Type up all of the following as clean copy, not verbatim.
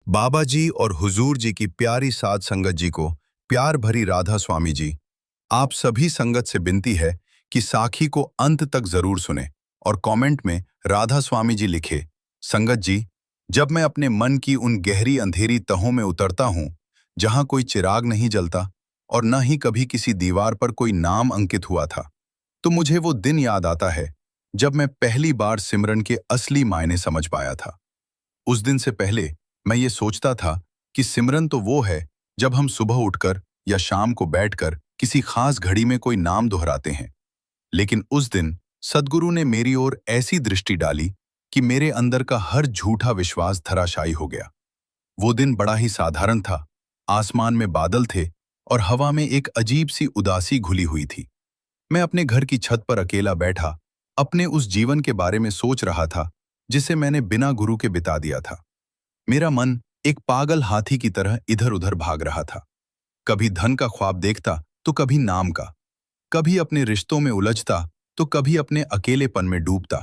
बाबा जी और हुजूर जी की प्यारी साध संगत जी को प्यार भरी राधा स्वामी जी, आप सभी संगत से विनती है कि साखी को अंत तक जरूर सुने और कमेंट में राधा स्वामी जी लिखे। संगत जी, जब मैं अपने मन की उन गहरी अंधेरी तहों में उतरता हूँ जहाँ कोई चिराग नहीं जलता और न ही कभी किसी दीवार पर कोई नाम अंकित हुआ था, तो मुझे वो दिन याद आता है जब मैं पहली बार सिमरन के असली मायने समझ पाया था। उस दिन से पहले मैं ये सोचता था कि सिमरन तो वो है जब हम सुबह उठकर या शाम को बैठकर किसी खास घड़ी में कोई नाम दोहराते हैं। लेकिन उस दिन सद्गुरु ने मेरी ओर ऐसी दृष्टि डाली कि मेरे अंदर का हर झूठा विश्वास धराशायी हो गया। वो दिन बड़ा ही साधारण था। आसमान में बादल थे और हवा में एक अजीब सी उदासी घुली हुई थी। मैं अपने घर की छत पर अकेला बैठा अपने उस जीवन के बारे में सोच रहा था जिसे मैंने बिना गुरु के बिता दिया था। मेरा मन एक पागल हाथी की तरह इधर उधर भाग रहा था। कभी धन का ख्वाब देखता तो कभी नाम का, कभी अपने रिश्तों में उलझता तो कभी अपने अकेलेपन में डूबता।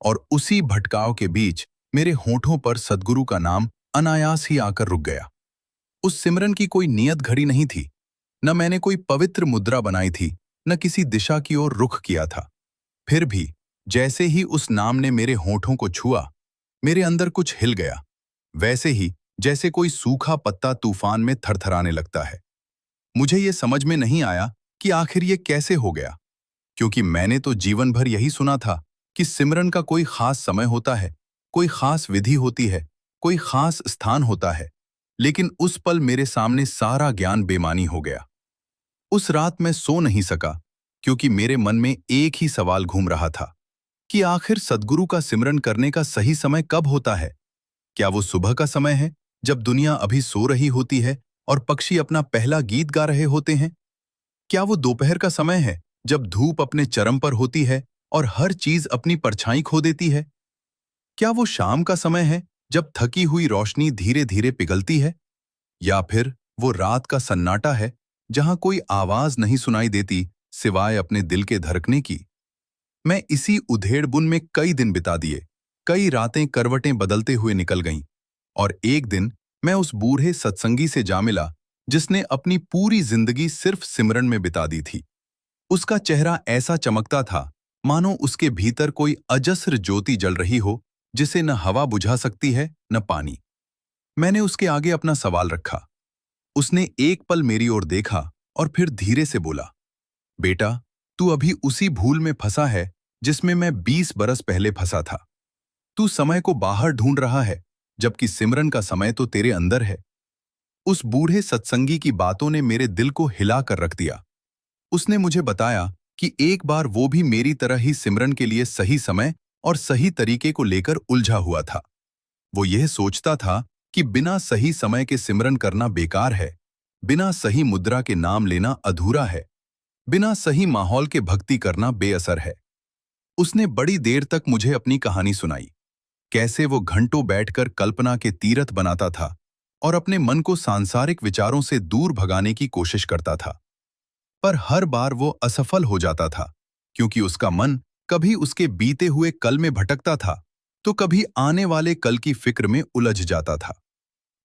और उसी भटकाव के बीच मेरे होठों पर सद्गुरु का नाम अनायास ही आकर रुक गया। उस सिमरन की कोई नियत घड़ी नहीं थी, न मैंने कोई पवित्र मुद्रा बनाई थी, न किसी दिशा की ओर रुख किया था। फिर भी जैसे ही उस नाम ने मेरे होठों को छुआ, मेरे अंदर कुछ हिल गया, वैसे ही जैसे कोई सूखा पत्ता तूफान में थरथराने लगता है। मुझे ये समझ में नहीं आया कि आखिर ये कैसे हो गया, क्योंकि मैंने तो जीवन भर यही सुना था कि सिमरन का कोई खास समय होता है, कोई खास विधि होती है, कोई खास स्थान होता है। लेकिन उस पल मेरे सामने सारा ज्ञान बेमानी हो गया। उस रात मैं सो नहीं सका क्योंकि मेरे मन में एक ही सवाल घूम रहा था कि आखिर सद्गुरु का सिमरन करने का सही समय कब होता है। क्या वो सुबह का समय है जब दुनिया अभी सो रही होती है और पक्षी अपना पहला गीत गा रहे होते हैं? क्या वो दोपहर का समय है जब धूप अपने चरम पर होती है और हर चीज अपनी परछाई खो देती है? क्या वो शाम का समय है जब थकी हुई रोशनी धीरे धीरे पिघलती है? या फिर वो रात का सन्नाटा है जहां कोई आवाज नहीं सुनाई देती सिवाय अपने दिल के धड़कने की? मैं इसी उधेड़बुन में कई दिन बिता दिए, कई रातें करवटें बदलते हुए निकल गईं, और एक दिन मैं उस बूढ़े सत्संगी से जा मिला जिसने अपनी पूरी जिंदगी सिर्फ सिमरन में बिता दी थी। उसका चेहरा ऐसा चमकता था मानो उसके भीतर कोई अजस्र ज्योति जल रही हो जिसे न हवा बुझा सकती है न पानी। मैंने उसके आगे अपना सवाल रखा। उसने एक पल मेरी ओर देखा और फिर धीरे से बोला, बेटा, तू अभी उसी भूल में फंसा है जिसमें मैं 20 बरस पहले फंसा था। तू समय को बाहर ढूंढ रहा है जबकि सिमरन का समय तो तेरे अंदर है। उस बूढ़े सत्संगी की बातों ने मेरे दिल को हिला कर रख दिया। उसने मुझे बताया कि एक बार वो भी मेरी तरह ही सिमरन के लिए सही समय और सही तरीके को लेकर उलझा हुआ था। वो यह सोचता था कि बिना सही समय के सिमरन करना बेकार है, बिना सही मुद्रा के नाम लेना अधूरा है, बिना सही माहौल के भक्ति करना बेअसर है। उसने बड़ी देर तक मुझे अपनी कहानी सुनाई, कैसे वो घंटों बैठकर कल्पना के तीरथ बनाता था और अपने मन को सांसारिक विचारों से दूर भगाने की कोशिश करता था। पर हर बार वो असफल हो जाता था क्योंकि उसका मन कभी उसके बीते हुए कल में भटकता था तो कभी आने वाले कल की फिक्र में उलझ जाता था।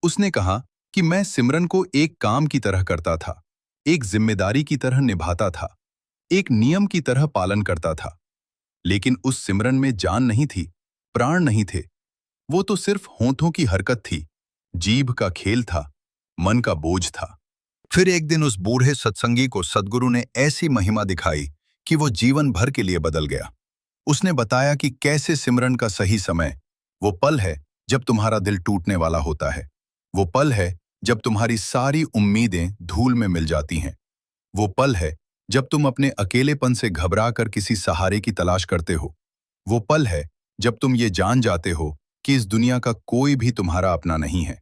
उसने कहा कि मैं सिमरन को एक काम की तरह करता था, एक जिम्मेदारी की तरह निभाता था, एक नियम की तरह पालन करता था। लेकिन उस सिमरन में जान नहीं थी, प्राण नहीं थे। वो तो सिर्फ होंठों की हरकत थी, जीभ का खेल था, मन का बोझ था। फिर एक दिन उस बूढ़े सत्संगी को सद्गुरु ने ऐसी महिमा दिखाई कि वो जीवन भर के लिए बदल गया। उसने बताया कि कैसे सिमरन का सही समय वो पल है जब तुम्हारा दिल टूटने वाला होता है, वो पल है जब तुम्हारी सारी उम्मीदें धूल में मिल जाती हैं, वो पल है जब तुम अपने अकेलेपन से घबरा कर किसी सहारे की तलाश करते हो, वो पल है जब तुम ये जान जाते हो कि इस दुनिया का कोई भी तुम्हारा अपना नहीं है।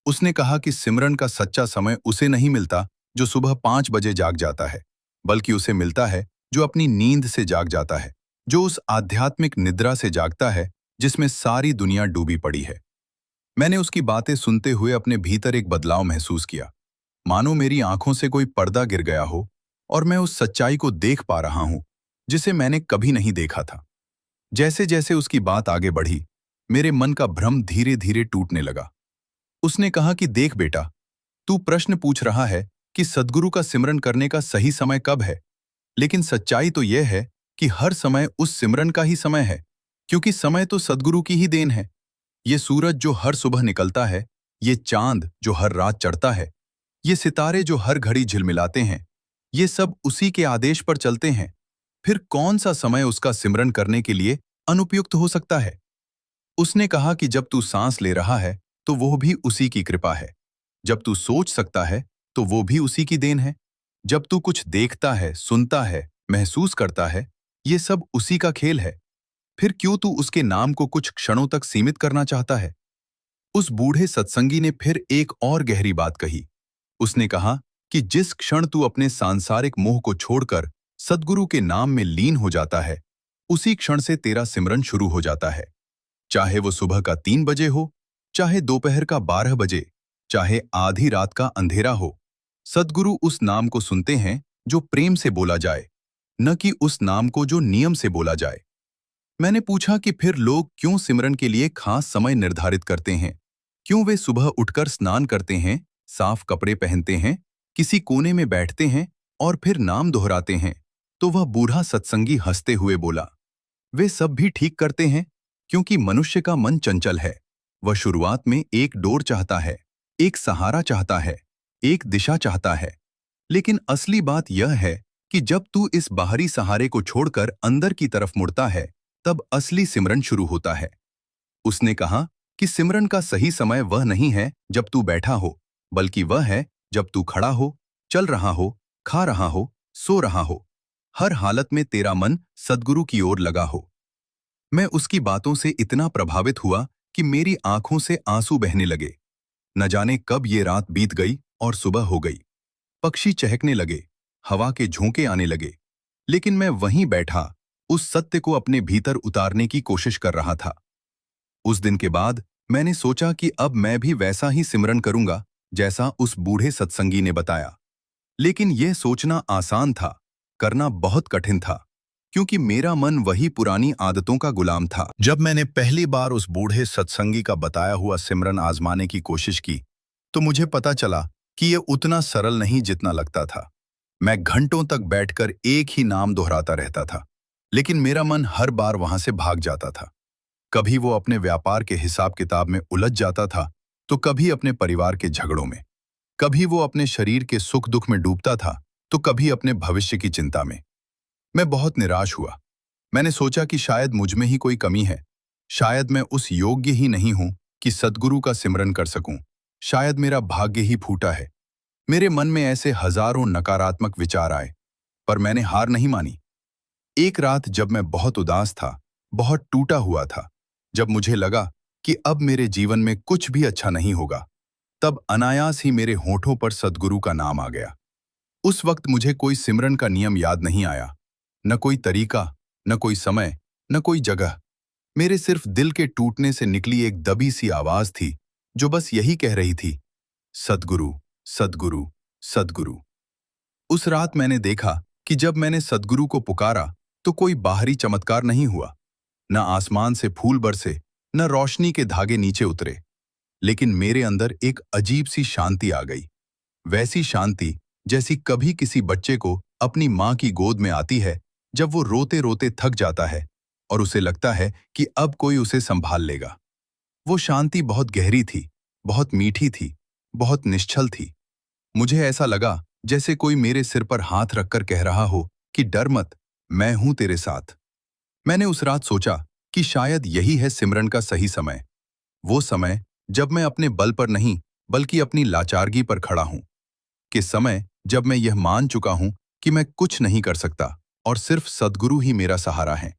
उसने कहा कि सिमरन का सच्चा समय उसे नहीं मिलता जो सुबह 5 बजे जाग जाता है, बल्कि उसे मिलता है जो अपनी नींद से जाग जाता है, जो उस आध्यात्मिक निद्रा से जागता है जिसमें सारी दुनिया डूबी पड़ी है। मैंने उसकी बातें सुनते हुए अपने भीतर एक बदलाव महसूस किया, मानो मेरी आंखों से कोई पर्दा गिर गया हो और मैं उस सच्चाई को देख पा रहा हूं जिसे मैंने कभी नहीं देखा था। जैसे जैसे उसकी बात आगे बढ़ी, मेरे मन का भ्रम धीरे धीरे टूटने लगा। उसने कहा कि देख बेटा, तू प्रश्न पूछ रहा है कि सद्गुरु का सिमरन करने का सही समय कब है, लेकिन सच्चाई तो यह है कि हर समय उस सिमरन का ही समय है, क्योंकि समय तो सद्गुरु की ही देन है। ये सूरज जो हर सुबह निकलता है, ये चांद जो हर रात चढ़ता है, ये सितारे जो हर घड़ी झिलमिलाते हैं, ये सब उसी के आदेश पर चलते हैं। फिर कौन सा समय उसका सिमरन करने के लिए अनुपयुक्त हो सकता है? उसने कहा कि जब तू सांस ले रहा है तो वो भी उसी की कृपा है। जब तू सोच सकता है तो वो भी उसी की देन है। जब तू कुछ देखता है, सुनता है, महसूस करता है, ये सब उसी का खेल है। फिर क्यों तू उसके नाम को कुछ क्षणों तक सीमित करना चाहता है? उस बूढ़े सत्संगी ने फिर एक और गहरी बात कही। उसने कहा कि जिस क्षण तू अपने सांसारिक मोह को छोड़कर सद्गुरु के नाम में लीन हो जाता है, उसी क्षण से तेरा सिमरन शुरू हो जाता है। चाहे वो सुबह का 3 बजे हो, चाहे दोपहर का 12 बजे, चाहे आधी रात का अंधेरा हो, सद्गुरु उस नाम को सुनते हैं जो प्रेम से बोला जाए, न कि उस नाम को जो नियम से बोला जाए। मैंने पूछा कि फिर लोग क्यों सिमरन के लिए खास समय निर्धारित करते हैं? क्यों वे सुबह उठकर स्नान करते हैं, साफ कपड़े पहनते हैं, किसी कोने में बैठते हैं और फिर नाम दोहराते हैं? तो वह बूढ़ा सत्संगी हंसते हुए बोला, वे सब भी ठीक करते हैं, क्योंकि मनुष्य का मन चंचल है। वह शुरुआत में एक डोर चाहता है, एक सहारा चाहता है, एक दिशा चाहता है। लेकिन असली बात यह है कि जब तू इस बाहरी सहारे को छोड़कर अंदर की तरफ मुड़ता है, तब असली सिमरन शुरू होता है। उसने कहा कि सिमरन का सही समय वह नहीं है जब तू बैठा हो, बल्कि वह है जब तू खड़ा हो, चल रहा हो, खा रहा हो, सो रहा हो। हर हालत में तेरा मन सद्गुरु की ओर लगा हो। मैं उसकी बातों से इतना प्रभावित हुआ कि मेरी आंखों से आंसू बहने लगे। न जाने कब ये रात बीत गई और सुबह हो गई। पक्षी चहकने लगे, हवा के झोंके आने लगे, लेकिन मैं वहीं बैठा उस सत्य को अपने भीतर उतारने की कोशिश कर रहा था। उस दिन के बाद मैंने सोचा कि अब मैं भी वैसा ही सिमरन करूंगा जैसा उस बूढ़े सत्संगी ने बताया। लेकिन यह सोचना आसान था, करना बहुत कठिन था, क्योंकि मेरा मन वही पुरानी आदतों का गुलाम था। जब मैंने पहली बार उस बूढ़े सत्संगी का बताया हुआ सिमरन आजमाने की कोशिश की, तो मुझे पता चला कि यह उतना सरल नहीं जितना लगता था। मैं घंटों तक बैठकर एक ही नाम दोहराता रहता था, लेकिन मेरा मन हर बार वहां से भाग जाता था। कभी वो अपने व्यापार के हिसाब किताब में उलझ जाता था, तो कभी अपने परिवार के झगड़ों में। कभी वो अपने शरीर के सुख दुख में डूबता था, तो कभी अपने भविष्य की चिंता में। मैं बहुत निराश हुआ। मैंने सोचा कि शायद मुझ में ही कोई कमी है। शायद मैं उस योग्य ही नहीं हूं कि सद्गुरु का सिमरन कर सकूं। शायद मेरा भाग्य ही फूटा है। मेरे मन में ऐसे हजारों नकारात्मक विचार आए, पर मैंने हार नहीं मानी। एक रात जब मैं बहुत उदास था, बहुत टूटा हुआ था, जब मुझे लगा कि अब मेरे जीवन में कुछ भी अच्छा नहीं होगा, तब अनायास ही मेरे होठों पर सद्गुरु का नाम आ गया। उस वक्त मुझे कोई सिमरन का नियम याद नहीं आया, न कोई तरीका, न कोई समय, न कोई जगह। मेरे सिर्फ दिल के टूटने से निकली एक दबी सी आवाज थी, जो बस यही कह रही थी, सद्गुरु, सद्गुरु, सद्गुरु। उस रात मैंने देखा कि जब मैंने सद्गुरु को पुकारा, तो कोई बाहरी चमत्कार नहीं हुआ। न आसमान से फूल बरसे, न रोशनी के धागे नीचे उतरे, लेकिन मेरे अंदर एक अजीब सी शांति आ गई। वैसी शांति जैसी कभी किसी बच्चे को अपनी माँ की गोद में आती है, जब वो रोते रोते थक जाता है और उसे लगता है कि अब कोई उसे संभाल लेगा। वो शांति बहुत गहरी थी, बहुत मीठी थी, बहुत निश्चल थी। मुझे ऐसा लगा जैसे कोई मेरे सिर पर हाथ रखकर कह रहा हो कि डर मत, मैं हूं तेरे साथ। मैंने उस रात सोचा कि शायद यही है सिमरन का सही समय। वो समय जब मैं अपने बल पर नहीं, बल्कि अपनी लाचारगी पर खड़ा हूं। कि समय जब मैं यह मान चुका हूं कि मैं कुछ नहीं कर सकता और सिर्फ सद्गुरु ही मेरा सहारा है।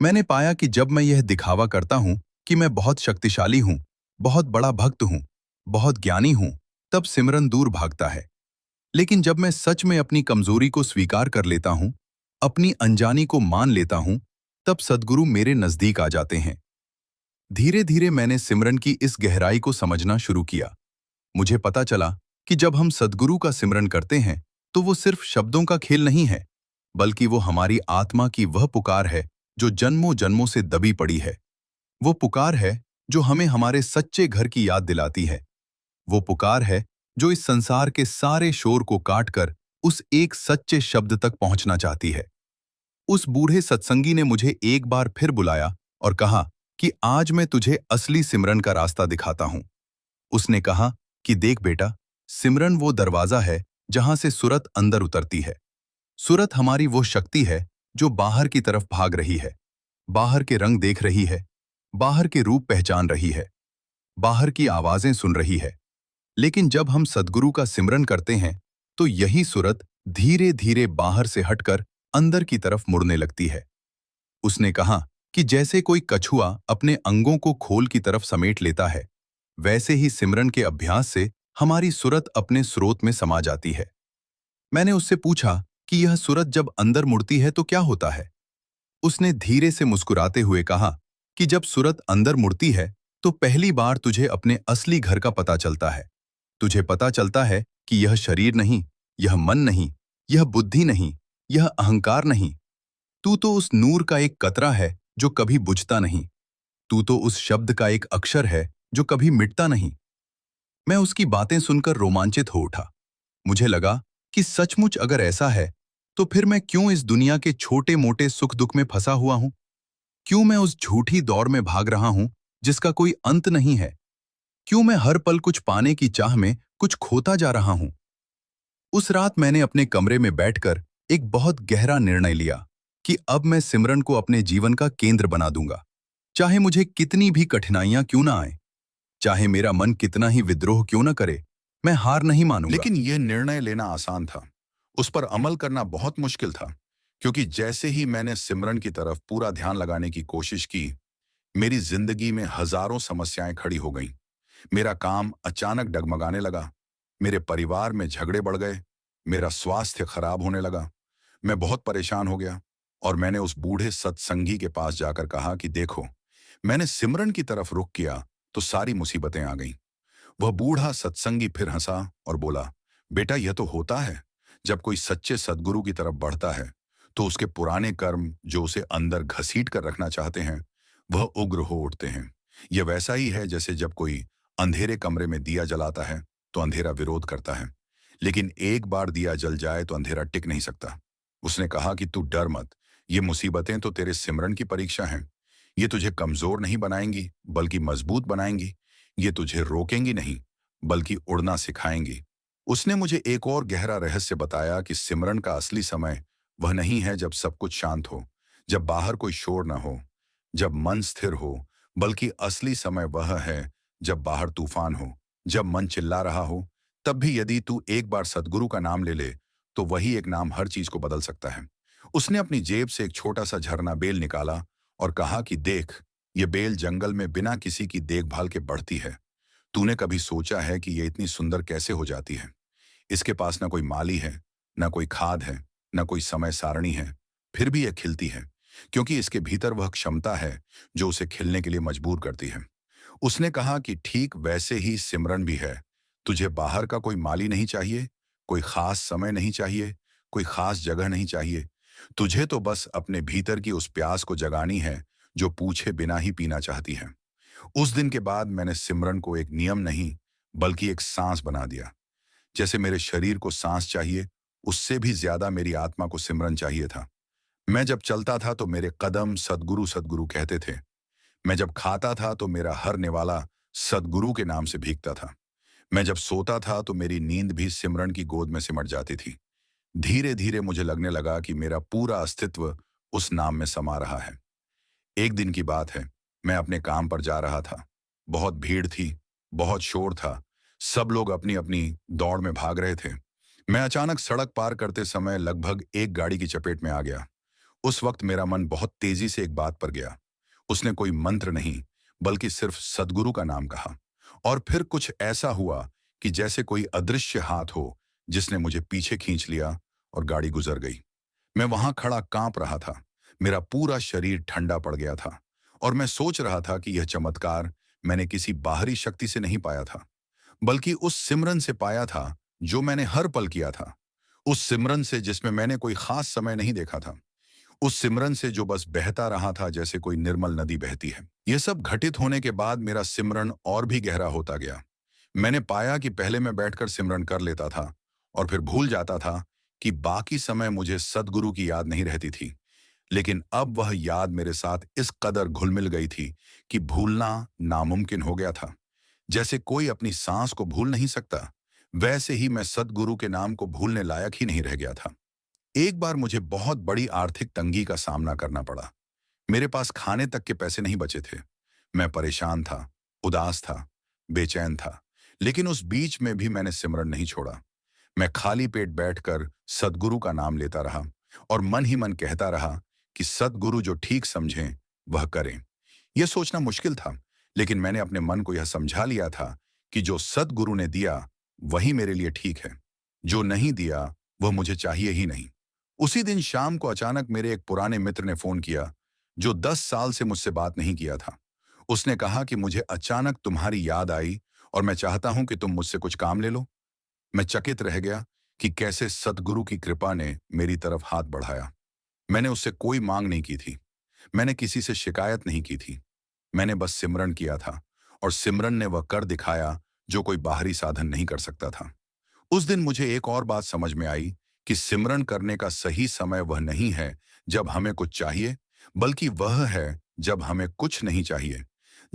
मैंने पाया कि जब मैं यह दिखावा करता हूं कि मैं बहुत शक्तिशाली हूं, बहुत बड़ा भक्त हूं, बहुत ज्ञानी हूं, तब सिमरन दूर भागता है। लेकिन जब मैं सच में अपनी कमजोरी को स्वीकार कर लेता हूं, अपनी अनजानी को मान लेता हूं, तब सद्गुरु मेरे नजदीक आ जाते हैं। धीरे धीरे मैंने सिमरन की इस गहराई को समझना शुरू किया। मुझे पता चला कि जब हम सद्गुरु का सिमरन करते हैं, तो वो सिर्फ शब्दों का खेल नहीं है, बल्कि वो हमारी आत्मा की वह पुकार है जो जन्मों जन्मों से दबी पड़ी है। वो पुकार है जो हमें हमारे सच्चे घर की याद दिलाती है, वो पुकार है जो इस संसार के सारे शोर को काटकर उस एक सच्चे शब्द तक पहुंचना चाहती है। उस बूढ़े सत्संगी ने मुझे एक बार फिर बुलाया और कहा कि आज मैं तुझे असली सिमरन का रास्ता दिखाता हूं। उसने कहा कि देख बेटा, सिमरन वो दरवाजा है जहां से सुरत अंदर उतरती है। सुरत हमारी वो शक्ति है जो बाहर की तरफ भाग रही है, बाहर के रंग देख रही है, बाहर के रूप पहचान रही है, बाहर की आवाजें सुन रही है। लेकिन जब हम सद्गुरु का सिमरन करते हैं तो यही सुरत धीरे धीरे बाहर से हटकर अंदर की तरफ मुड़ने लगती है। उसने कहा कि जैसे कोई कछुआ अपने अंगों को खोल की तरफ समेट लेता है, वैसे ही सिमरन के अभ्यास से हमारी सुरत अपने स्रोत में समा जाती है। मैंने उससे पूछा कि यह सुरत जब अंदर मुड़ती है तो क्या होता है। उसने धीरे से मुस्कुराते हुए कहा कि जब सुरत अंदर मुड़ती है तो पहली बार तुझे अपने असली घर का पता चलता है। तुझे पता चलता है कि यह शरीर नहीं, यह मन नहीं, यह बुद्धि नहीं, यह अहंकार नहीं। तू तो उस नूर का एक कतरा है जो कभी बुझता नहीं। तू तो उस शब्द का एक अक्षर है जो कभी मिटता नहीं। मैं उसकी बातें सुनकर रोमांचित हो उठा। मुझे लगा कि सचमुच अगर ऐसा है तो फिर मैं क्यों इस दुनिया के छोटे मोटे सुख दुख में फंसा हुआ हूं? क्यों मैं उस झूठी दौड़ में भाग रहा हूं जिसका कोई अंत नहीं है? क्यों मैं हर पल कुछ पाने की चाह में कुछ खोता जा रहा हूं? उस रात मैंने अपने कमरे में बैठकर एक बहुत गहरा निर्णय लिया कि अब मैं सिमरन को अपने जीवन का केंद्र बना दूंगा। चाहे मुझे कितनी भी कठिनाइयां क्यों ना आए, चाहे मेरा मन कितना ही विद्रोह क्यों ना करे, मैं हार नहीं मानूंगा। लेकिन यह निर्णय लेना आसान था, उस पर अमल करना बहुत मुश्किल था। क्योंकि जैसे ही मैंने सिमरन की तरफ पूरा ध्यान लगाने की कोशिश की, मेरी जिंदगी में हजारों समस्याएं खड़ी हो गईं। मेरा काम अचानक डगमगाने लगा, मेरे परिवार में झगड़े बढ़ गए, मेरा स्वास्थ्य खराब होने लगा। मैं बहुत परेशान हो गया और मैंने उस बूढ़े सत्संगी के पास जाकर कहा कि देखो, मैंने सिमरन की तरफ रुख किया तो सारी मुसीबतें आ गईं। वह बूढ़ा सत्संगी फिर हंसा और बोला, बेटा यह तो होता है, जब कोई सच्चे सद्गुरु की तरफ बढ़ता है तो उसके पुराने कर्म जो उसे अंदर घसीट कर रखना चाहते हैं, वह उग्र हो उठते हैं। यह वैसा ही है जैसे जब कोई अंधेरे कमरे में दिया जलाता है तो अंधेरा विरोध करता है, लेकिन एक बार दिया जल जाए तो अंधेरा टिक नहीं सकता। उसने कहा कि तू डर मत, ये मुसीबतें तो तेरे सिमरन की परीक्षा हैं। ये तुझे कमजोर नहीं बनाएंगी बल्कि मजबूत बनाएंगी। ये तुझे रोकेंगी नहीं बल्कि उड़ना सिखाएंगी। उसने मुझे एक और गहरा रहस्य बताया कि सिमरन का असली समय वह नहीं है जब सब कुछ शांत हो, जब बाहर कोई शोर न हो, जब मन स्थिर हो, बल्कि असली समय वह है जब बाहर तूफान हो, जब मन चिल्ला रहा हो। तब भी यदि तू एक बार सद्गुरु का नाम ले ले तो वही एक नाम हर चीज को बदल सकता है। उसने अपनी जेब से एक छोटा सा झरना बेल निकाला और कहा कि देख, ये बेल जंगल में बिना किसी की देखभाल के बढ़ती है। तूने कभी सोचा है कि ये इतनी सुंदर कैसे हो जाती है? इसके पास ना कोई माली है, ना कोई खाद है, ना कोई समय सारणी है, फिर भी यह खिलती है, क्योंकि इसके भीतर वह क्षमता है जो उसे खिलने के लिए मजबूर करती है। उसने कहा कि ठीक वैसे ही सिमरन भी है। तुझे बाहर का कोई माली नहीं चाहिए, कोई खास समय नहीं चाहिए, कोई खास जगह नहीं चाहिए। तुझे तो बस अपने भीतर की उस प्यास को जगानी है जो पूछे बिना ही पीना चाहती है। उस दिन के बाद मैंने सिमरन को एक नियम नहीं बल्कि एक सांस बना दिया। जैसे मेरे शरीर को सांस चाहिए, उससे भी ज्यादा मेरी आत्मा को सिमरन चाहिए था। मैं जब चलता था तो मेरे कदम सद्गुरु सद्गुरु कहते थे। मैं जब खाता था तो मेरा हर निवाला सद्गुरु के नाम से भीगता था। मैं जब सोता था तो मेरी नींद भी सिमरन की गोद में सिमट जाती थी। धीरे धीरे मुझे लगने लगा कि मेरा पूरा अस्तित्व उस नाम में समा रहा है। एक दिन की बात है, मैं अपने काम पर जा रहा था। बहुत भीड़ थी, बहुत शोर था, सब लोग अपनी अपनी दौड़ में भाग रहे थे। मैं अचानक सड़क पार करते समय लगभग एक गाड़ी की चपेट में आ गया। उस वक्त मेरा मन बहुत तेजी से एक बात पर गया। उसने कोई मंत्र नहीं बल्कि सिर्फ सद्गुरु का नाम कहा, और फिर कुछ ऐसा हुआ कि जैसे कोई अदृश्य हाथ हो जिसने मुझे पीछे खींच लिया और गाड़ी गुजर गई। मैं वहां खड़ा कांप रहा था, मेरा पूरा शरीर ठंडा पड़ गया था, और मैं सोच रहा था कि यह चमत्कार मैंने किसी बाहरी शक्ति से नहीं पाया था, बल्कि उस सिमरन से पाया था जो मैंने हर पल किया था। उस सिमरन से जिसमें मैंने कोई खास समय नहीं देखा था। उस सिमरन से जो बस बहता रहा था जैसे कोई निर्मल नदी बहती है। यह सब घटित होने के बाद मेरा सिमरन और भी गहरा होता गया। मैंने पाया कि पहले मैं बैठकर सिमरन कर लेता था और फिर भूल जाता था कि बाकी समय मुझे सद्गुरु की याद नहीं रहती थी। लेकिन अब वह याद मेरे साथ इस कदर घुल-मिल गई थी कि भूलना नामुमकिन हो गया था। जैसे कोई अपनी सांस को भूल नहीं सकता, वैसे ही मैं सद्गुरु के नाम को भूलने लायक ही नहीं रह गया था। एक बार मुझे बहुत बड़ी आर्थिक तंगी का सामना करना पड़ा। मेरे पास खाने तक के पैसे नहीं बचे थे। मैं परेशान था, उदास था, बेचैन था। लेकिन उस बीच में भी मैंने सिमरन नहीं छोड़ा। मैं खाली पेट बैठकर सद्गुरु का नाम लेता रहा और मन ही मन कहता रहा कि सद्गुरु जो ठीक समझें, वह करें। यह सोचना मुश्किल था, लेकिन मैंने अपने मन को यह समझा लिया था कि जो सद्गुरु ने दिया, वही मेरे लिए ठीक है। जो नहीं दिया, वह मुझे चाहिए ही नहीं। उसी दिन शाम को अचानक मेरे एक पुराने मित्र ने फोन किया, जो 10 साल से मुझसे बात नहीं किया था। उसने कहा कि मुझे अचानक तुम्हारी याद आई और मैं चाहता हूं कि तुम मुझसे कुछ काम ले लो। मैं चकित रह गया कि कैसे सद्गुरु की कृपा ने मेरी तरफ हाथ बढ़ाया। मैंने उससे कोई मांग नहीं की थी। मैंने किसी से शिकायत नहीं की थी। मैंने बस सिमरन किया था और सिमरन ने वह कर दिखाया जो कोई बाहरी साधन नहीं कर सकता था। उस दिन मुझे एक और बात समझ में आई कि सिमरन करने का सही समय वह नहीं है जब हमें कुछ चाहिए, बल्कि वह है जब हमें कुछ नहीं चाहिए।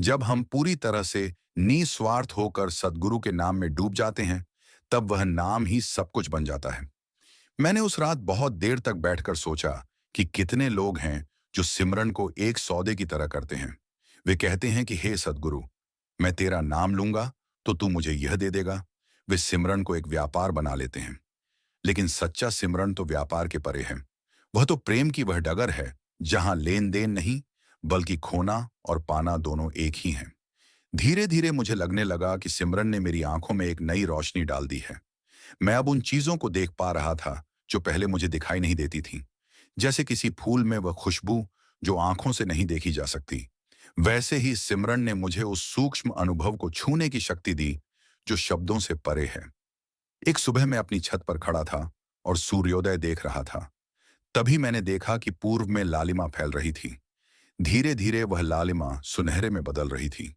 जब हम पूरी तरह से निस्वार्थ होकर सद्गुरु के नाम में डूब जाते हैं, तब वह नाम ही सब कुछ बन जाता है। मैंने उस रात बहुत देर तक बैठकर सोचा कि कितने लोग हैं जो सिमरन को एक सौदे की तरह करते हैं। वे कहते हैं कि हे सद्गुरु, मैं तेरा नाम लूंगा तो तू मुझे यह दे देगा। वे सिमरन को एक व्यापार बना लेते हैं। लेकिन सच्चा सिमरन तो व्यापार के परे है। वह तो प्रेम की वह डगर है जहां लेन देन नहीं, बल्कि खोना और पाना दोनों एक ही हैं। धीरे धीरे मुझे लगने लगा कि सिमरन ने मेरी आंखों में एक नई रोशनी डाल दी है। मैं अब उन चीजों को देख पा रहा था जो पहले मुझे दिखाई नहीं देती थी। जैसे किसी फूल में वह खुशबू जो आंखों से नहीं देखी जा सकती, वैसे ही सिमरन ने मुझे उस सूक्ष्म अनुभव को छूने की शक्ति दी जो शब्दों से परे है। एक सुबह मैं अपनी छत पर खड़ा था और सूर्योदय देख रहा था। तभी मैंने देखा कि पूर्व में लालिमा फैल रही थी। धीरे धीरे वह लालिमा सुनहरे में बदल रही थी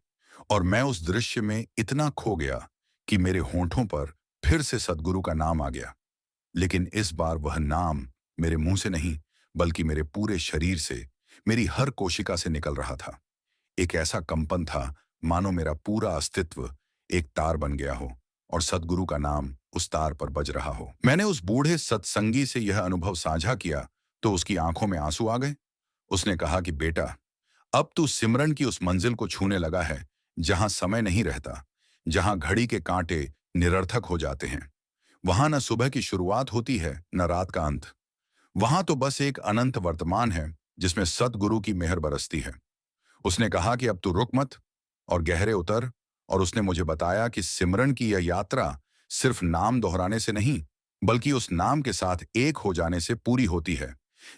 और मैं उस दृश्य में इतना खो गया कि मेरे होंठों पर फिर से सद्गुरु का नाम आ गया। लेकिन इस बार वह नाम मेरे मुंह से नहीं, बल्कि मेरे पूरे शरीर से, मेरी हर कोशिका से निकल रहा था। एक ऐसा कंपन था मानो मेरा पूरा अस्तित्व एक तार बन गया हो और सद्गुरु का नाम उस तार पर बज रहा हो। मैंने उस बूढ़े सत्संगी से यह अनुभव साझा किया तो उसकी आंखों में आंसू आ गए। उसने कहा कि बेटा, अब तू सिमरन की उस मंजिल को छूने लगा है जहां समय नहीं रहता, जहां घड़ी के कांटे निरर्थक हो जाते हैं। वहां न सुबह की शुरुआत होती है न रात का अंत। वहां तो बस एक अनंत वर्तमान है जिसमें सद्गुरु की मेहर बरसती है। उसने कहा कि अब तू रुक मत और गहरे उतर। और उसने मुझे बताया कि सिमरन की यह यात्रा सिर्फ नाम दोहराने से नहीं, बल्कि उस नाम के साथ एक हो जाने से पूरी होती है।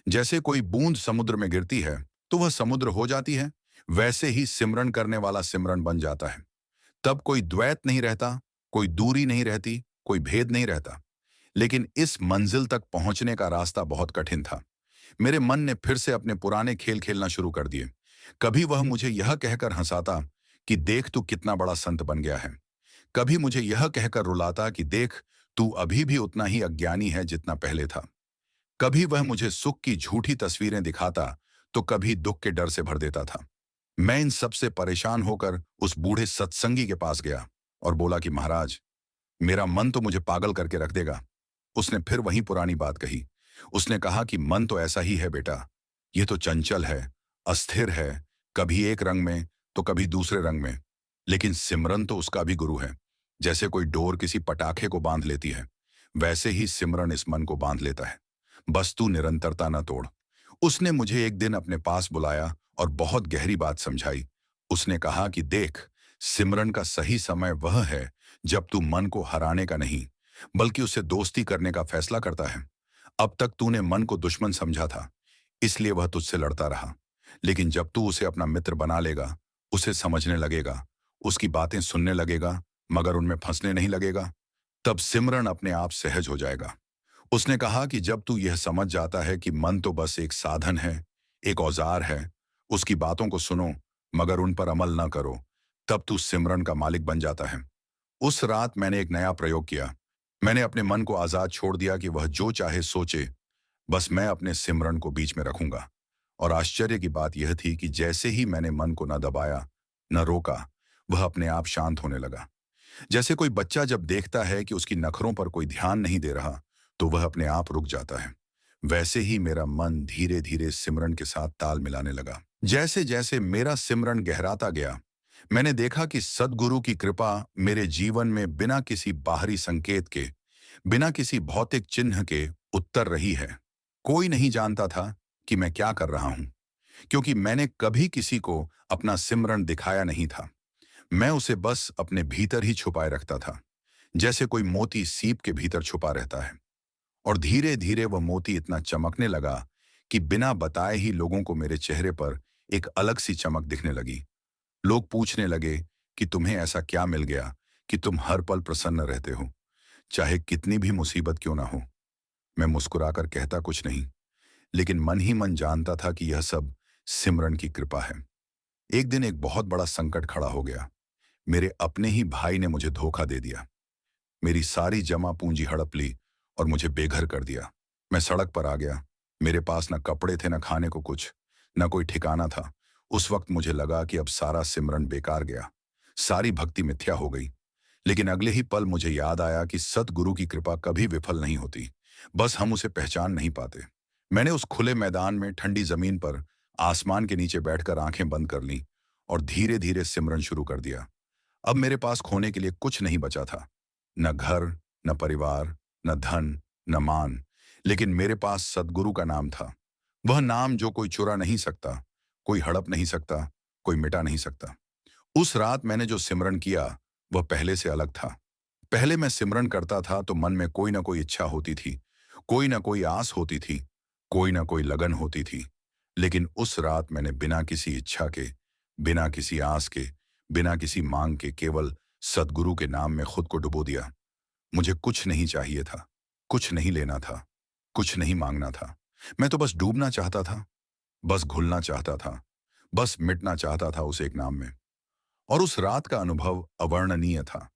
जैसे कोई बूंद समुद्र में गिरती है तो वह समुद्र हो जाती है, वैसे ही सिमरन करने वाला सिमरन बन जाता है। तब कोई द्वैत नहीं रहता, कोई दूरी नहीं रहती, कोई भेद नहीं रहता। लेकिन इस मंजिल तक पहुंचने का रास्ता बहुत कठिन था। मेरे मन ने फिर से अपने पुराने खेल खेलना शुरू कर दिए। कभी वह मुझे यह कहकर हंसाता कि देख तू कितना बड़ा संत बन गया है। कभी मुझे यह कहकर रुलाता कि देख तू अभी भी उतना ही अज्ञानी है जितना पहले था। कभी वह मुझे सुख की झूठी तस्वीरें दिखाता तो कभी दुख के डर से भर देता था। मैं इन सब से परेशान होकर उस बूढ़े सत्संगी के पास गया और बोला कि महाराज, मेरा मन तो मुझे पागल करके रख देगा। उसने फिर वही पुरानी बात कही। उसने कहा कि मन तो ऐसा ही है बेटा, ये तो चंचल है, अस्थिर है, कभी एक रंग में तो कभी दूसरे रंग में। लेकिन सिमरन तो उसका भी गुरु है। जैसे कोई डोर किसी पटाखे को बांध लेती है, वैसे ही सिमरन इस मन को बांध लेता है। बस तू निरंतरता न तोड़। उसने मुझे एक दिन अपने पास बुलाया और बहुत गहरी बात समझाई। उसने कहा कि देख, सिमरन का सही समय वह है जब तू मन को हराने का नहीं, बल्कि उससे दोस्ती करने का फैसला करता है। अब तक तूने मन को दुश्मन समझा था, इसलिए वह तुझसे लड़ता रहा। लेकिन जब तू उसे अपना मित्र बना लेगा, उसे समझने लगेगा, उसकी बातें सुनने लगेगा, मगर उनमें फंसने नहीं लगेगा, तब सिमरन अपने आप सहज हो जाएगा। उसने कहा कि जब तू यह समझ जाता है कि मन तो बस एक साधन है, एक औजार है, उसकी बातों को सुनो मगर उन पर अमल न करो, तब तू सिमरन का मालिक बन जाता है। उस रात मैंने एक नया प्रयोग किया। मैंने अपने मन को आजाद छोड़ दिया कि वह जो चाहे सोचे, बस मैं अपने सिमरन को बीच में रखूंगा। और आश्चर्य की बात यह थी कि जैसे ही मैंने मन को न दबाया, न रोका, वह अपने आप शांत होने लगा। जैसे कोई बच्चा जब देखता है कि उसकी नखरों पर कोई ध्यान नहीं दे रहा, तो वह अपने आप रुक जाता है। वैसे ही मेरा मन धीरे धीरे सिमरन के साथ ताल मिलाने लगा। जैसे जैसे मेरा सिमरन गहराता गया, मैंने देखा कि सद्गुरु की कृपा मेरे जीवन में बिना किसी बाहरी संकेत के, बिना किसी भौतिक चिन्ह के उत्तर रही है। कोई नहीं जानता था कि मैं क्या कर रहा हूं, क्योंकि मैंने कभी किसी को अपना सिमरन दिखाया नहीं था। मैं उसे बस अपने भीतर ही छुपाए रखता था, जैसे कोई मोती सीप के भीतर छुपा रहता है। और धीरे धीरे वह मोती इतना चमकने लगा कि बिना बताए ही लोगों को मेरे चेहरे पर एक अलग सी चमक दिखने लगी। लोग पूछने लगे कि तुम्हें ऐसा क्या मिल गया कि तुम हर पल प्रसन्न रहते हो, चाहे कितनी भी मुसीबत क्यों ना हो। मैं मुस्कुराकर कहता कुछ नहीं, लेकिन मन ही मन जानता था कि यह सब सिमरन की कृपा है। एक दिन एक बहुत बड़ा संकट खड़ा हो गया। मेरे अपने ही भाई ने मुझे धोखा दे दिया। मेरी सारी जमा पूंजी हड़प ली और मुझे बेघर कर दिया। मैं सड़क पर आ गया। मेरे पास न कपड़े थे, न खाने को कुछ, न कोई ठिकाना था। उस वक्त मुझे लगा कि अब सारा सिमरन बेकार गया, सारी भक्ति मिथ्या हो गई। लेकिन अगले ही पल मुझे याद आया कि सतगुरु की कृपा कभी विफल नहीं होती, बस हम उसे पहचान नहीं पाते। मैंने उस खुले मैदान में ठंडी जमीन पर आसमान के नीचे बैठकर आंखें बंद कर लीं और धीरे धीरे सिमरन शुरू कर दिया। अब मेरे पास खोने के लिए कुछ नहीं बचा था, न घर, न परिवार, न धन, न मान, लेकिन मेरे पास सद्गुरु का नाम था। वह नाम जो कोई चुरा नहीं सकता, कोई हड़प नहीं सकता, कोई मिटा नहीं सकता। उस रात मैंने जो सिमरन किया, वह पहले से अलग था। पहले मैं सिमरन करता था तो मन में कोई ना कोई इच्छा होती थी, कोई ना कोई आस होती थी, कोई ना कोई लगन होती थी। लेकिन उस रात मैंने बिना किसी इच्छा के, बिना किसी आस के, बिना किसी मांग के, केवल सद्गुरु के नाम में खुद को डुबो दिया। मुझे कुछ नहीं चाहिए था, कुछ नहीं लेना था, कुछ नहीं मांगना था। मैं तो बस डूबना चाहता था, बस घुलना चाहता था, बस मिटना चाहता था उस एक नाम में। और उस रात का अनुभव अवर्णनीय था।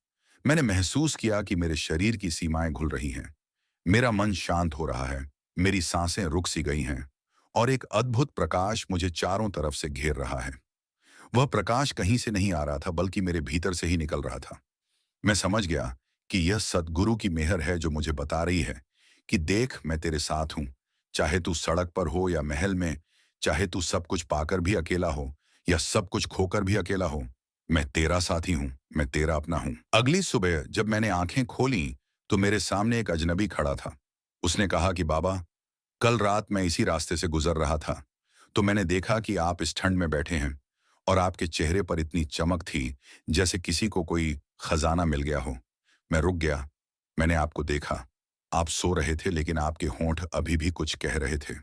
मैंने महसूस किया कि मेरे शरीर की सीमाएं घुल रही हैं, मेरा मन शांत हो रहा है, मेरी सांसें रुक सी गई हैं, और एक अद्भुत प्रकाश मुझे चारों तरफ से घेर रहा है। वह प्रकाश कहीं से नहीं आ रहा था, बल्कि मेरे भीतर से ही निकल रहा था। मैं समझ गया कि यह सद्गुरु की मेहर है जो मुझे बता रही है कि देख, मैं तेरे साथ हूं। चाहे तू सड़क पर हो या महल में, चाहे तू सब कुछ पाकर भी अकेला हो या सब कुछ खोकर भी अकेला हो, मैं तेरा साथी हूं, मैं तेरा अपना हूं। अगली सुबह जब मैंने आंखें खोली, तो मेरे सामने एक अजनबी खड़ा था। उसने कहा कि बाबा, कल रात मैं इसी रास्ते से गुजर रहा था, तो मैंने देखा कि आप इस ठंड में बैठे हैं और आपके चेहरे पर इतनी चमक थी, जैसे किसी को कोई खजाना मिल गया हो। मैं रुक गया। मैंने आपको देखा। आप सो रहे थे, लेकिन आपके होंठ अभी भी कुछ कह रहे थे।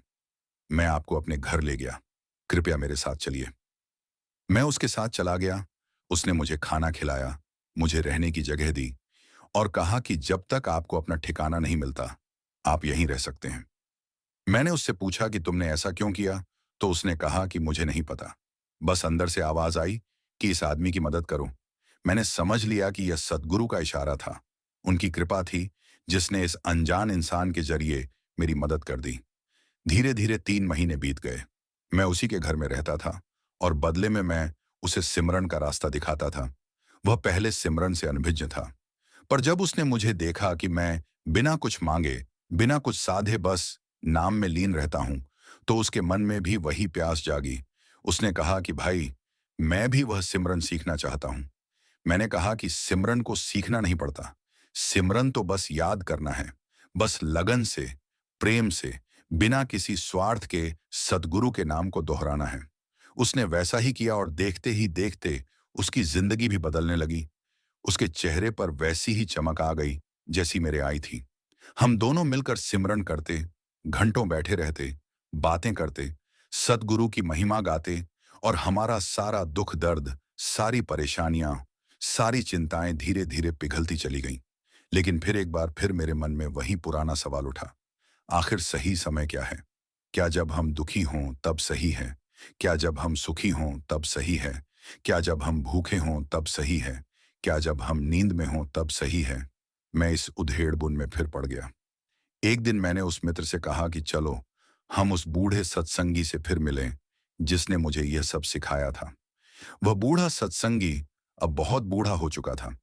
मैं आपको अपने घर ले गया। कृपया मेरे साथ चलिए। मैं उसके साथ चला गया। उसने मुझे खाना खिलाया, मुझे रहने की जगह दी और कहा कि जब तक आपको अपना ठिकाना नहीं मिलता, आप यहीं रह सकते हैं। मैंने उससे पूछा कि तुमने ऐसा क्यों किया? तो उसने कहा कि मुझे नहीं पता, बस अंदर से आवाज आई कि इस आदमी की मदद करो। मैंने समझ लिया कि यह सद्गुरु का इशारा था, उनकी कृपा थी, जिसने इस अनजान इंसान के जरिए मेरी मदद कर दी। धीरे धीरे 3 महीने बीत गए। मैं उसी के घर में रहता था और बदले में मैं उसे सिमरन का रास्ता दिखाता था। वह पहले सिमरन से अनभिज्ञ था, पर जब उसने मुझे देखा कि मैं बिना कुछ मांगे, बिना कुछ साधे बस नाम में लीन रहता हूं, तो उसके मन में भी वही प्यास जागी। उसने कहा कि भाई, मैं भी वह सिमरन सीखना चाहता हूं। मैंने कहा कि सिमरन को सीखना नहीं पड़ता, सिमरन तो बस याद करना है, बस लगन से, प्रेम से, बिना किसी स्वार्थ के सद्गुरु के नाम को दोहराना है। उसने वैसा ही किया और देखते ही देखते उसकी जिंदगी भी बदलने लगी। उसके चेहरे पर वैसी ही चमक आ गई जैसी मेरे आई थी। हम दोनों मिलकर सिमरन करते, घंटों बैठे रहते, बातें करते, सद्गुरु की महिमा गाते, और हमारा सारा दुख दर्द, सारी परेशानियां, सारी चिंताएं धीरे धीरे पिघलती चली गईं। लेकिन फिर एक बार फिर मेरे मन में वही पुराना सवाल उठा, आखिर सही समय क्या है? क्या जब हम दुखी हों तब सही है? क्या जब हम सुखी हों तब सही है? क्या जब हम भूखे हों तब सही है? क्या जब हम नींद में हों तब सही है? मैं इस उधेड़-बुन में फिर पड़ गया। एक दिन मैंने उस मित्र से कहा कि चलो, हम उस बूढ़े सत्संगी से फिर मिलें, जिसने मुझे यह सब सिखाया था। वह बूढ़ा सत्संगी अब बहुत बूढ़ा हो चुका था।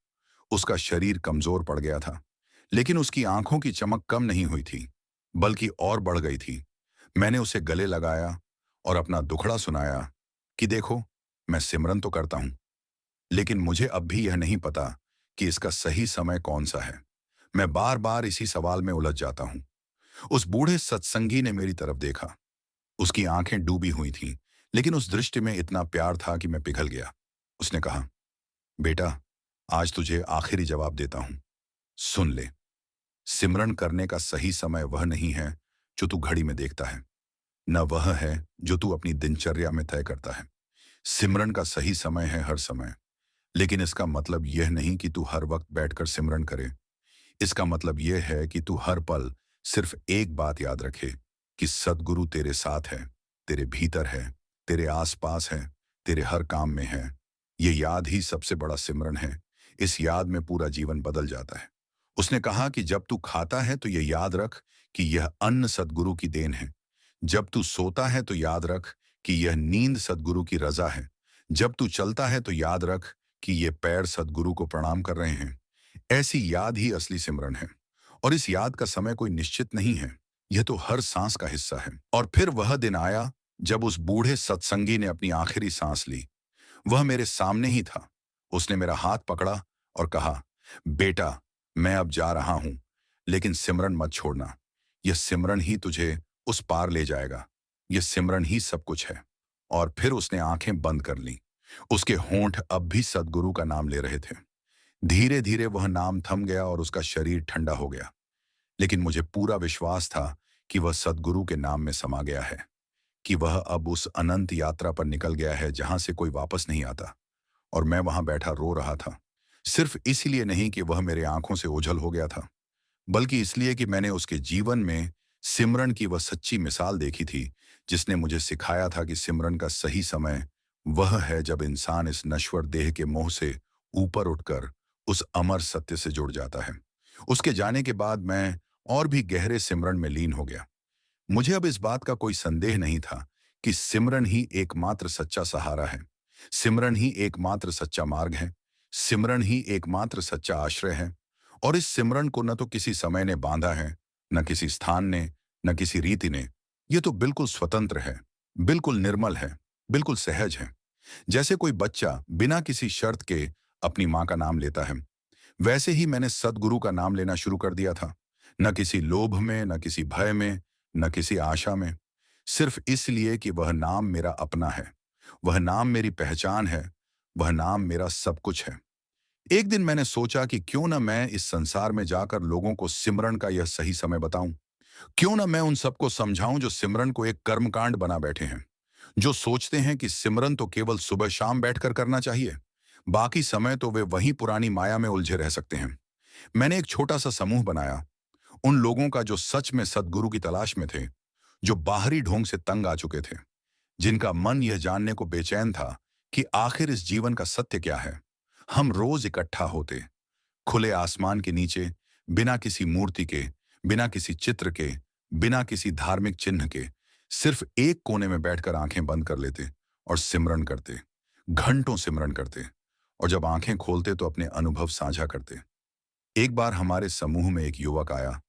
उसका शरीर कमजोर पड़ गया था, लेकिन उसकी आंखों की चमक कम नहीं हुई थी, बल्कि और बढ़ गई थी। मैंने उसे गले लगाया और अपना दुखड़ा सुनाया कि देखो, मैं सिमरन तो करता हूं, लेकिन मुझे अब भी यह नहीं पता कि इसका सही समय कौन सा है। मैं बार बार इसी सवाल में उलझ जाता हूं। उस बूढ़े सत्संगी ने मेरी तरफ देखा। उसकी आंखें डूबी हुई थीं, लेकिन उस दृष्टि में इतना प्यार था कि मैं पिघल गया। उसने कहा, बेटा, आज तुझे आखिरी जवाब देता हूं। सुन ले, सिमरन करने का सही समय वह नहीं है जो तू घड़ी में देखता है, न वह है जो तू अपनी दिनचर्या में तय करता है। सिमरन का सही समय है हर समय, लेकिन इसका मतलब यह नहीं कि तू हर वक्त बैठकर सिमरन करे। इसका मतलब यह है कि तू हर पल सिर्फ एक बात याद रखे कि सद्गुरु तेरे साथ है, तेरे भीतर है, तेरे आसपास है, तेरे हर काम में है। ये याद ही सबसे बड़ा सिमरन है। इस याद में पूरा जीवन बदल जाता है। उसने कहा कि जब तू खाता है तो ये याद रख कि यह अन्न सद्गुरु की देन है। जब तू सोता है तो याद रख कि यह नींद सद्गुरु की रजा है। जब तू चलता है तो याद रख कि ये पैर सद्गुरु को प्रणाम कर रहे हैं। ऐसी याद ही असली सिमरन है। और इस याद का समय कोई निश्चित नहीं है। यह तो हर सांस का हिस्सा है। और फिर वह दिन आया जब उस बूढ़े सत्संगी ने अपनी आखिरी सांस ली। वह मेरे सामने ही था। उसने मेरा हाथ पकड़ा और कहा, बेटा, मैं अब जा रहा हूं, लेकिन सिमरन मत छोड़ना। यह सिमरन ही तुझे उस पार ले जाएगा। यह सिमरन ही सब कुछ है। और फिर उसने आंखें बंद कर लीं। उसके होंठ अब भी सद्गुरु का नाम ले रहे थे। धीरे धीरे वह नाम थम गया और उसका शरीर ठंडा हो गया। लेकिन मुझे पूरा विश्वास था कि वह सद्गुरु के नाम में समा गया है, कि वह अब उस अनंत यात्रा पर निकल गया है जहां से कोई वापस नहीं आता। और मैं वहां बैठा रो रहा था, सिर्फ इसलिए नहीं कि वह मेरे आंखों से ओझल हो गया था, बल्कि इसलिए कि मैंने उसके जीवन में सिमरन की वह सच्ची मिसाल देखी थी, जिसने मुझे सिखाया था कि सिमरन का सही समय वह है जब इंसान इस नश्वर देह के मोह से ऊपर उठकर उस अमर सत्य से जुड़ जाता है। उसके जाने के बाद मैं और भी गहरे सिमरन में लीन हो गया। मुझे अब इस बात का कोई संदेह नहीं था कि सिमरन ही एकमात्र सच्चा सहारा है। सिमरन ही एकमात्र सच्चा मार्ग है। सिमरन ही एकमात्र सच्चा आश्रय है। और इस सिमरन को न तो किसी समय ने बांधा है, न किसी स्थान ने, न किसी रीति ने। यह तो बिल्कुल स्वतंत्र है, बिल्कुल निर्मल है, बिल्कुल सहज है। जैसे कोई बच्चा बिना किसी शर्त के अपनी माँ का नाम लेता है, वैसे ही मैंने सद्गुरु का नाम लेना शुरू कर दिया था। न किसी लोभ में, न किसी भय में, न किसी आशा में। सिर्फ इसलिए कि वह नाम मेरा अपना है। वह नाम मेरी पहचान है। वह नाम मेरा सब कुछ है। एक दिन मैंने सोचा कि क्यों न मैं इस संसार में जाकर लोगों को सिमरन का यह सही समय बताऊं। क्यों न मैं उन सबको समझाऊं जो सिमरन को एक कर्मकांड बना बैठे हैं, जो सोचते हैं कि सिमरन तो केवल सुबह शाम बैठकर करना चाहिए, बाकी समय तो वे वहीं पुरानी माया में उलझे रह सकते हैं। मैंने एक छोटा सा समूह बनाया, उन लोगों का जो सच में सद्गुरु की तलाश में थे, जो बाहरी ढोंग से तंग आ चुके थे, जिनका मन यह जानने को बेचैन था कि आखिर इस जीवन का सत्य क्या है। हम रोज इकट्ठा होते, खुले आसमान के नीचे, बिना किसी मूर्ति के, बिना किसी चित्र के, बिना किसी धार्मिक चिन्ह के, सिर्फ एक कोने में बैठकर आंखें बंद कर लेते और सिमरन करते। घंटों सिमरन करते। और जब आंखें खोलते तो अपने अनुभव साझा करते। एक बार हमारे समूह में एक युवक आया।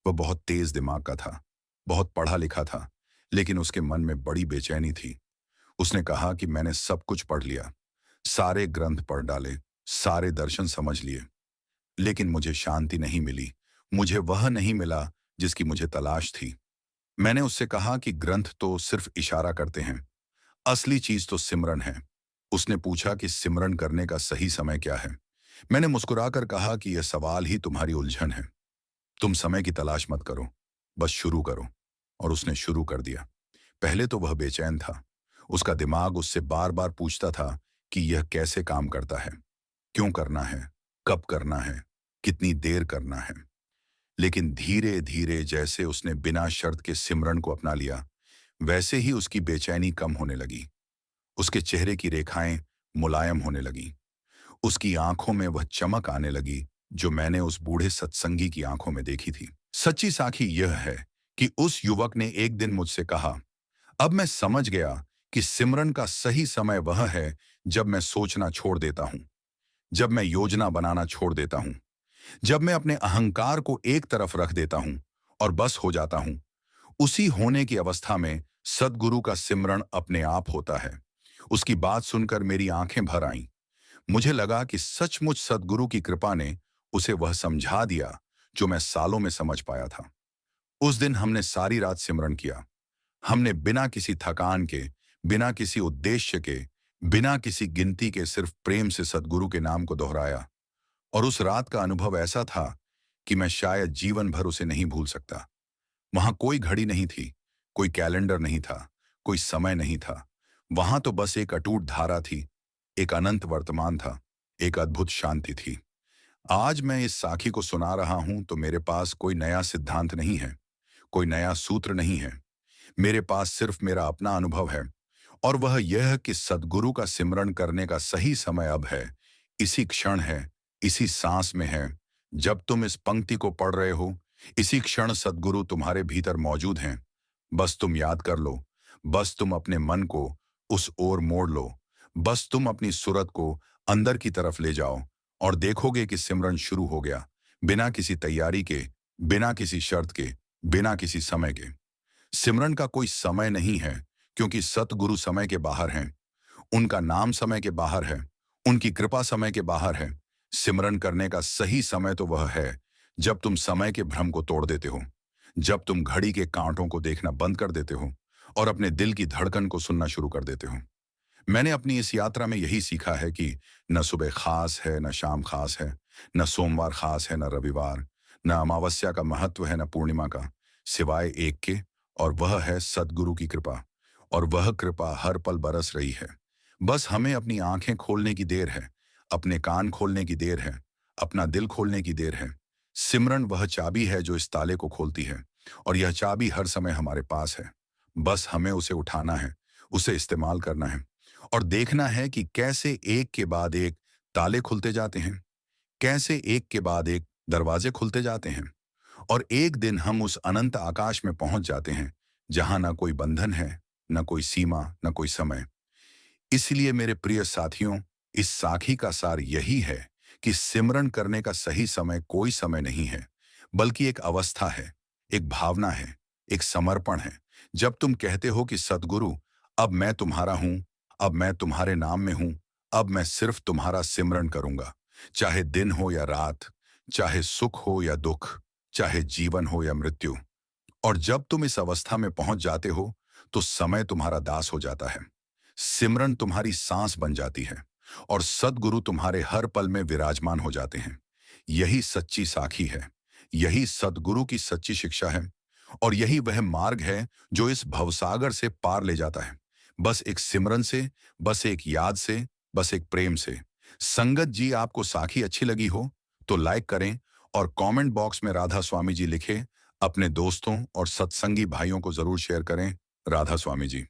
वह बहुत तेज दिमाग का था, बहुत पढ़ा लिखा था, लेकिन उसके मन में बड़ी बेचैनी थी। उसने कहा कि मैंने सब कुछ पढ़ लिया, सारे ग्रंथ पढ़ डाले, सारे दर्शन समझ लिए, लेकिन मुझे शांति नहीं मिली। मुझे वह नहीं मिला जिसकी मुझे तलाश थी। मैंने उससे कहा कि ग्रंथ तो सिर्फ इशारा करते हैं, असली चीज तो सिमरन है। उसने पूछा कि सिमरन करने का सही समय क्या है। मैंने मुस्कुराकर कहा कि यह सवाल ही तुम्हारी उलझन है। तुम समय की तलाश मत करो, बस शुरू करो। और उसने शुरू कर दिया। पहले तो वह बेचैन था। उसका दिमाग उससे बार बार पूछता था कि यह कैसे काम करता है, क्यों करना है, कब करना है, कितनी देर करना है। लेकिन धीरे धीरे जैसे उसने बिना शर्त के सिमरन को अपना लिया, वैसे ही उसकी बेचैनी कम होने लगी। उसके चेहरे की रेखाएं मुलायम होने लगीं। उसकी आंखों में वह चमक आने लगी जो मैंने उस बूढ़े सत्संगी की आंखों में देखी थी। सच्ची साखी यह है कि उस युवक ने एक दिन मुझसे कहा, अब मैं समझ गया कि सिमरन का सही समय वह है जब मैं सोचना छोड़ देता हूं, जब मैं योजना बनाना छोड़ देता हूं, जब मैं अपने अहंकार को एक तरफ रख देता हूं और बस हो जाता हूं। उसी होने की अवस्था में सद्गुरु का सिमरण अपने आप होता है। उसकी बात सुनकर मेरी आंखें भर आईं। मुझे लगा कि सचमुच सद्गुरु की कृपा ने उसे वह समझा दिया जो मैं सालों में समझ पाया था। उस दिन हमने सारी रात सिमरन किया। हमने बिना किसी थकान के, बिना किसी उद्देश्य के, बिना किसी गिनती के सिर्फ प्रेम से सद्गुरु के नाम को दोहराया। और उस रात का अनुभव ऐसा था कि मैं शायद जीवन भर उसे नहीं भूल सकता। वहां कोई घड़ी नहीं थी, कोई कैलेंडर नहीं था, कोई समय नहीं था। वहां तो बस एक अटूट धारा थी, एक अनंत वर्तमान था, एक अद्भुत शांति थी। आज मैं इस साखी को सुना रहा हूं तो मेरे पास कोई नया सिद्धांत नहीं है, कोई नया सूत्र नहीं है। मेरे पास सिर्फ मेरा अपना अनुभव है, और वह यह कि सद्गुरु का सिमरण करने का सही समय अब है, इसी क्षण है, इसी सांस में है। जब तुम इस पंक्ति को पढ़ रहे हो, इसी क्षण सद्गुरु तुम्हारे भीतर मौजूद हैं। बस तुम याद कर लो, बस तुम अपने मन को उस ओर मोड़ लो, बस तुम अपनी सुरत को अंदर की तरफ ले जाओ और देखोगे कि सिमरन शुरू हो गया, बिना किसी तैयारी के, बिना किसी शर्त के, बिना किसी समय के। सिमरन का कोई समय नहीं है, क्योंकि सतगुरु समय के बाहर हैं। उनका नाम समय के बाहर है, उनकी कृपा समय के बाहर है। सिमरन करने का सही समय तो वह है जब तुम समय के भ्रम को तोड़ देते हो, जब तुम घड़ी के कांटों को देखना बंद कर देते हो और अपने दिल की धड़कन को सुनना शुरू कर देते हो। मैंने अपनी इस यात्रा में यही सीखा है कि न सुबह खास है, न शाम खास है, न सोमवार खास है, न रविवार, न अमावस्या का महत्व है, न पूर्णिमा का, सिवाय एक के, और वह है सद्गुरु की कृपा। और वह कृपा हर पल बरस रही है। बस हमें अपनी आंखें खोलने की देर है, अपने कान खोलने की देर है, अपना दिल खोलने की देर है। सिमरन वह चाबी है जो इस ताले को खोलती है, और यह चाबी हर समय हमारे पास है। बस हमें उसे उठाना है, उसे इस्तेमाल करना है, और देखना है कि कैसे एक के बाद एक ताले खुलते जाते हैं, कैसे एक के बाद एक दरवाजे खुलते जाते हैं, और एक दिन हम उस अनंत आकाश में पहुंच जाते हैं जहां ना कोई बंधन है, न कोई सीमा, न कोई समय। इसलिए मेरे प्रिय साथियों, इस साखी का सार यही है कि सिमरन करने का सही समय कोई समय नहीं है, बल्कि एक अवस्था है, एक भावना है, एक समर्पण है। जब तुम कहते हो कि सद्गुरु, अब मैं तुम्हारा हूं, अब मैं तुम्हारे नाम में हूं, अब मैं सिर्फ तुम्हारा सिमरन करूंगा, चाहे दिन हो या रात, चाहे सुख हो या दुख, चाहे जीवन हो या मृत्यु। और जब तुम इस अवस्था में पहुंच जाते हो तो समय तुम्हारा दास हो जाता है, सिमरन तुम्हारी सांस बन जाती है, और सद्गुरु तुम्हारे हर पल में विराजमान हो जाते हैं। यही सच्ची साखी है, यही सद्गुरु की सच्ची शिक्षा है, और यही वह मार्ग है जो इस भवसागर से पार ले जाता है। बस एक सिमरन से, बस एक याद से, बस एक प्रेम से। संगत जी, आपको साखी अच्छी लगी हो तो लाइक करें और कमेंट बॉक्स में राधा स्वामी जी लिखें। अपने दोस्तों और सत्संगी भाइयों को जरूर शेयर करें। राधा स्वामी जी।